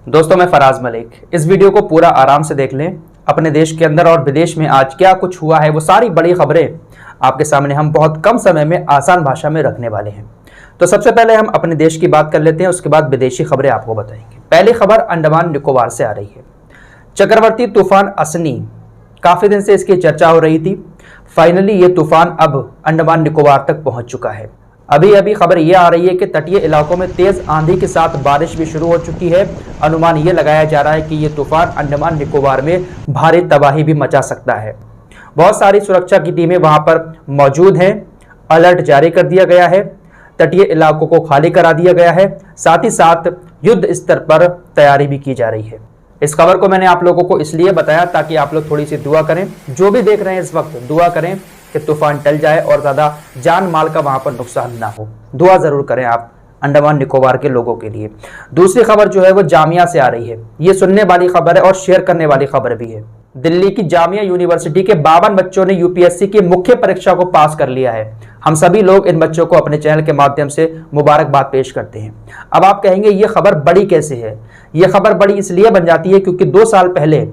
दोस्तों, मैं फराज मलिक। इस वीडियो को पूरा आराम से देख लें। अपने देश के अंदर और विदेश में आज क्या कुछ हुआ है वो सारी बड़ी खबरें आपके सामने हम बहुत कम समय में आसान भाषा में रखने वाले हैं। तो सबसे पहले हम अपने देश की बात कर लेते हैं, उसके बाद विदेशी खबरें आपको बताएंगे। पहली खबर अंडमान निकोबार से आ रही है। चक्रवर्ती तूफान असनी, काफ़ी दिन से इसकी चर्चा हो रही थी। फाइनली ये तूफान अब अंडमान निकोबार तक पहुंच चुका है। अभी अभी खबर ये आ रही है कि तटीय इलाकों में तेज आंधी के साथ बारिश भी शुरू हो चुकी है। अनुमान ये लगाया जा रहा है कि ये तूफान अंडमान निकोबार में भारी तबाही भी मचा सकता है। बहुत सारी सुरक्षा की टीमें वहां पर मौजूद हैं। अलर्ट जारी कर दिया गया है। तटीय इलाकों को खाली करा दिया गया है। साथ ही साथ युद्ध स्तर पर तैयारी भी की जा रही है। इस खबर को मैंने आप लोगों को इसलिए बताया ताकि आप लोग थोड़ी सी दुआ करें। जो भी देख रहे हैं इस वक्त दुआ करें कि तूफान टल जाए और ज़्यादा जान माल का वहां पर नुकसान ना हो। दुआ ज़रूर करें आप अंडमान निकोबार के लोगों के लिए। दूसरी खबर जो है वो जामिया से आ रही है। ये सुनने वाली खबर है और शेयर करने वाली खबर भी है। दिल्ली की जामिया यूनिवर्सिटी के 52 बच्चों ने यूपीएससी की मुख्य परीक्षा को पास कर लिया है। हम सभी लोग इन बच्चों को अपने चैनल के माध्यम से मुबारकबाद पेश करते हैं। अब आप कहेंगे ये खबर बड़ी कैसे है? ये खबर बड़ी इसलिए बन जाती है क्योंकि 2 साल पहले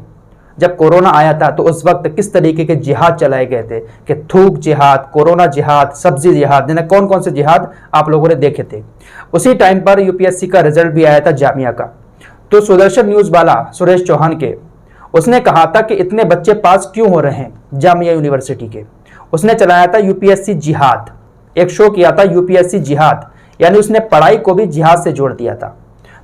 जब कोरोना आया था तो उस वक्त किस तरीके के जिहाद चलाए गए थे कि थूक जिहाद, कोरोना जिहाद, सब्जी जिहाद, कौन कौन से जिहाद आप लोगों ने देखे थे। उसी टाइम पर यूपीएससी का रिजल्ट भी आया था जामिया का। तो सुदर्शन न्यूज वाला सुरेश चौहान के उसने कहा था कि इतने बच्चे पास क्यों हो रहे हैं जामिया यूनिवर्सिटी के। उसने चलाया था यूपीएससी जिहाद, एक शो किया था यूपीएससी जिहाद, यानी उसने पढ़ाई को भी जिहाद से जोड़ दिया था।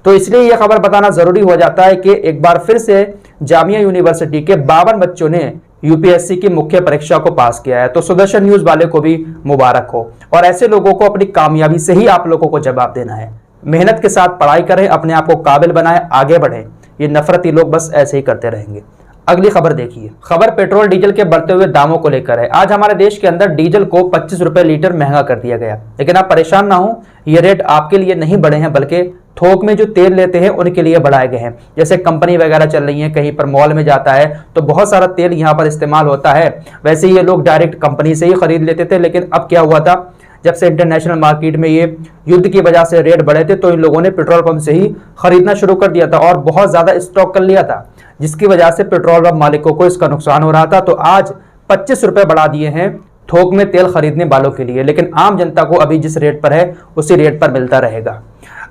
तो इसलिए यह खबर बताना जरूरी हो जाता है कि एक बार फिर से जामिया यूनिवर्सिटी के 52 बच्चों ने यूपीएससी की मुख्य परीक्षा को पास किया है। तो सुदर्शन न्यूज वाले को भी मुबारक हो। और ऐसे लोगों को अपनी कामयाबी से ही आप लोगों को जवाब देना है। मेहनत के साथ पढ़ाई करें, अपने आप को काबिल बनाएं, आगे बढ़ें। ये नफरती लोग बस ऐसे ही करते रहेंगे। अगली खबर देखिए। खबर पेट्रोल डीजल के बढ़ते हुए दामों को लेकर है। आज हमारे देश के अंदर डीजल को 25 रुपए लीटर महंगा कर दिया गया। लेकिन आप परेशान ना हो, ये रेट आपके लिए नहीं बढ़े हैं बल्कि थोक में जो तेल लेते हैं उनके लिए बढ़ाए गए हैं। जैसे कंपनी वगैरह चल रही है, कहीं पर मॉल में जाता है तो बहुत सारा तेल यहाँ पर इस्तेमाल होता है। वैसे ये लोग डायरेक्ट कंपनी से ही खरीद लेते थे, लेकिन अब क्या हुआ था, जब से इंटरनेशनल मार्केट में ये युद्ध की वजह से रेट बढ़े थे तो इन लोगों ने पेट्रोल पंप से ही खरीदना शुरू कर दिया था और बहुत ज़्यादा स्टॉक कर लिया था, जिसकी वजह से पेट्रोल पंप मालिकों को इसका नुकसान हो रहा था। तो आज 25 रुपये बढ़ा दिए हैं थोक में तेल खरीदने वालों के लिए, लेकिन आम जनता को अभी जिस रेट पर है उसी रेट पर मिलता रहेगा।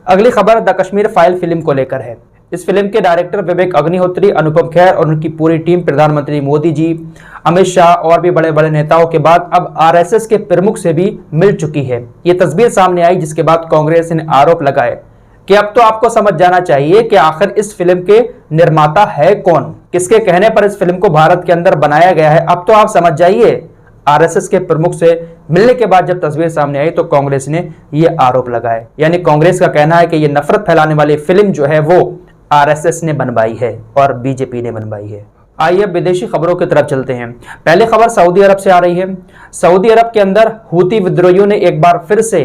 अगली खबर द कश्मीर फाइल फिल्म को लेकर है। इस फिल्म के डायरेक्टर विवेक अग्निहोत्री, अनुपम खेर और उनकी पूरी टीम प्रधानमंत्री मोदी जी, अमित शाह और भी बड़े बड़े नेताओं के बाद अब आरएसएस के प्रमुख से भी मिल चुकी है। ये तस्वीर सामने आई जिसके बाद कांग्रेस ने आरोप लगाए कि अब तो आपको समझ जाना चाहिए कि आखिर इस फिल्म के निर्माता है कौन, किसके कहने पर इस फिल्म को भारत के अंदर बनाया गया है। अब तो आप समझ जाइए। आरएसएस के प्रमुख से मिलने के बाद जब तस्वीर सामने आई तो कांग्रेस ने ये आरोप लगाए। यानी कांग्रेस का कहना है कि ये नफरत फैलाने वाली फिल्म जो है वो आरएसएस ने बनवाई है और बीजेपी ने बनवाई है। आइए अब विदेशी खबरों की तरफ चलते हैं। पहले खबर सऊदी अरब से आ रही है। सऊदी अरब के अंदर हूती विद्रोहियों ने एक बार फिर से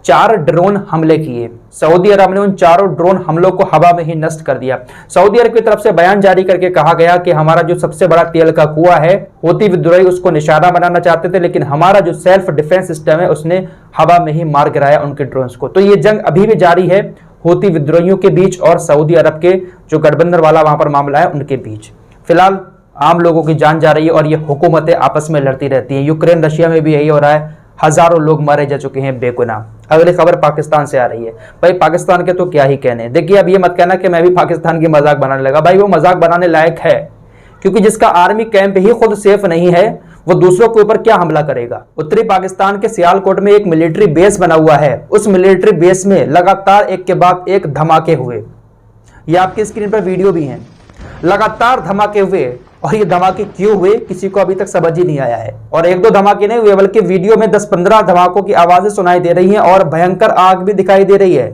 4 ड्रोन हमले किए। सऊदी अरब ने उन 4 ड्रोन हमलों को हवा में ही नष्ट कर दिया। सऊदी अरब की तरफ से बयान जारी करके कहा गया कि हमारा जो सबसे बड़ा तेल का कुआं है, हूती विद्रोही उसको निशाना बनाना चाहते थे, लेकिन हमारा जो सेल्फ डिफेंस सिस्टम है उसने हवा में ही मार गिराया उनके ड्रोन्स को। तो ये जंग अभी भी जारी है हूती विद्रोहियों के बीच और सऊदी अरब के जो गठबंधन वाला वहां पर मामला है उनके बीच। फिलहाल आम लोगों की जान जा रही है और ये हुकूमतें आपस में लड़ती रहती हैं। यूक्रेन रशिया में भी यही हो रहा है। हजारों लोग मारे जा चुके हैं बेगुनाह। अगली खबर पाकिस्तान से आ रही है। भाई पाकिस्तान के तो क्या ही कहने। देखिए अब ये मत कहना कि मैं भी पाकिस्तान की मजाक बनाने लगा। भाई वो मजाक बनाने लायक है, क्योंकि जिसका आर्मी कैंप ही खुद सेफ नहीं है वो दूसरों के ऊपर क्या हमला करेगा। उत्तरी पाकिस्तान के सियालकोट में एक मिलिट्री बेस बना हुआ है। उस मिलिट्री बेस में लगातार एक के बाद एक धमाके हुए। ये आपकी स्क्रीन पर वीडियो भी हैं। लगातार धमाके हुए और ये धमाके क्यों हुए किसी को अभी तक समझ ही नहीं आया है। और 1-2 धमाके नहीं हुए बल्कि वीडियो में 10-15 धमाकों की आवाजें सुनाई दे रही हैं और भयंकर आग भी दिखाई दे रही है।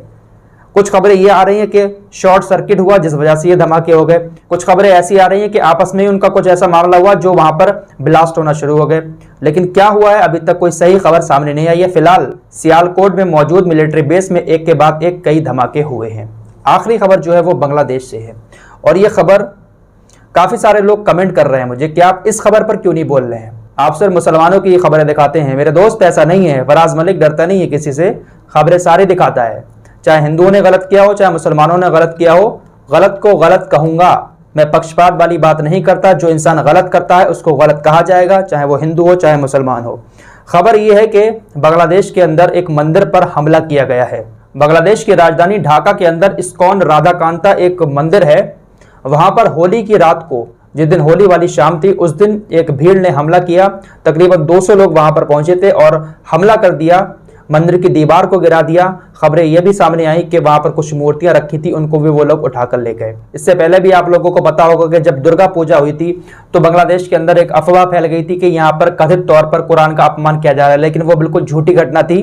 कुछ खबरें ये आ रही हैं कि शॉर्ट सर्किट हुआ जिस वजह से ये धमाके हो गए। कुछ खबरें ऐसी आ रही हैं कि आपस में ही उनका कुछ ऐसा मामला हुआ जो वहां पर ब्लास्ट होना शुरू हो गए। लेकिन क्या हुआ है अभी तक कोई सही खबर सामने नहीं आई है। फिलहाल सियालकोट में मौजूद मिलिट्री बेस में एक के बाद एक कई धमाके हुए हैं। आखिरी खबर जो है वो बांग्लादेश से है और ये खबर काफी सारे लोग कमेंट कर रहे हैं मुझे कि आप इस खबर पर क्यों नहीं बोल रहे हैं, आप सिर्फ मुसलमानों की खबरें दिखाते हैं। मेरे दोस्त ऐसा नहीं है। फराज मलिक डरता नहीं है किसी से, खबरें सारी दिखाता है। चाहे हिंदुओं ने गलत किया हो, चाहे मुसलमानों ने गलत किया हो, गलत को गलत कहूंगा, मैं पक्षपात वाली बात नहीं करता। जो इंसान गलत करता है उसको गलत कहा जाएगा, चाहे वो हिंदू हो चाहे मुसलमान हो। खबर यह है कि बांग्लादेश के अंदर एक मंदिर पर हमला किया गया है। बांग्लादेश की राजधानी ढाका के अंदर इस्कॉन राधाकांता एक मंदिर है। वहां पर होली की रात को, जिस दिन होली वाली शाम थी, उस दिन एक भीड़ ने हमला किया। तकरीबन 200 लोग वहां पर पहुंचे थे और हमला कर दिया, मंदिर की दीवार को गिरा दिया। खबरें यह भी सामने आई कि वहां पर कुछ मूर्तियां रखी थी, उनको भी वो लोग उठाकर ले गए। इससे पहले भी आप लोगों को पता होगा कि जब दुर्गा पूजा हुई थी तो बांग्लादेश के अंदर एक अफवाह फैल गई थी कि यहाँ पर कथित तौर पर कुरान का अपमान किया जा रहा है, लेकिन वो बिल्कुल झूठी घटना थी।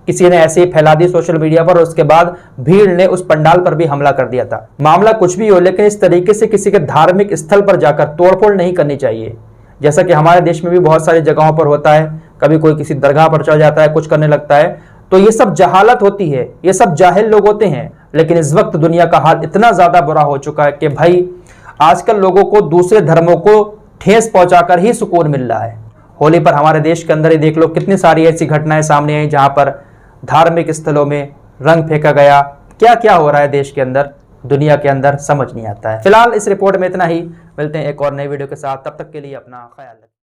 किसी ने ऐसे ही फैला दी सोशल मीडिया पर और उसके बाद भीड़ ने उस पंडाल पर भी हमला कर दिया था। मामला कुछ भी हो, लेकिन इस तरीके से किसी के धार्मिक स्थल पर जाकर तोड़फोड़ नहीं करनी चाहिए, जैसा कि हमारे देश में भी बहुत सारी जगहों पर होता है। कभी कोई किसी दरगाह पर चढ़ जाता है, कुछ करने लगता है, तो ये सब जहालत होती है, ये सब जाहिल लोग होते हैं। लेकिन इस वक्त दुनिया का हाल इतना ज्यादा बुरा हो चुका है कि भाई आजकल लोगों को दूसरे धर्मों को ठेस पहुंचाकर ही सुकून मिल रहा है। होली पर हमारे देश के अंदर ही देख लो, कितनी सारी ऐसी घटनाएं सामने आई जहां पर धार्मिक स्थलों में रंग फेंका गया। क्या क्या हो रहा है देश के अंदर, दुनिया के अंदर, समझ नहीं आता है। फिलहाल इस रिपोर्ट में इतना ही। मिलते हैं एक और नई वीडियो के साथ, तब तक के लिए अपना ख्याल रखें।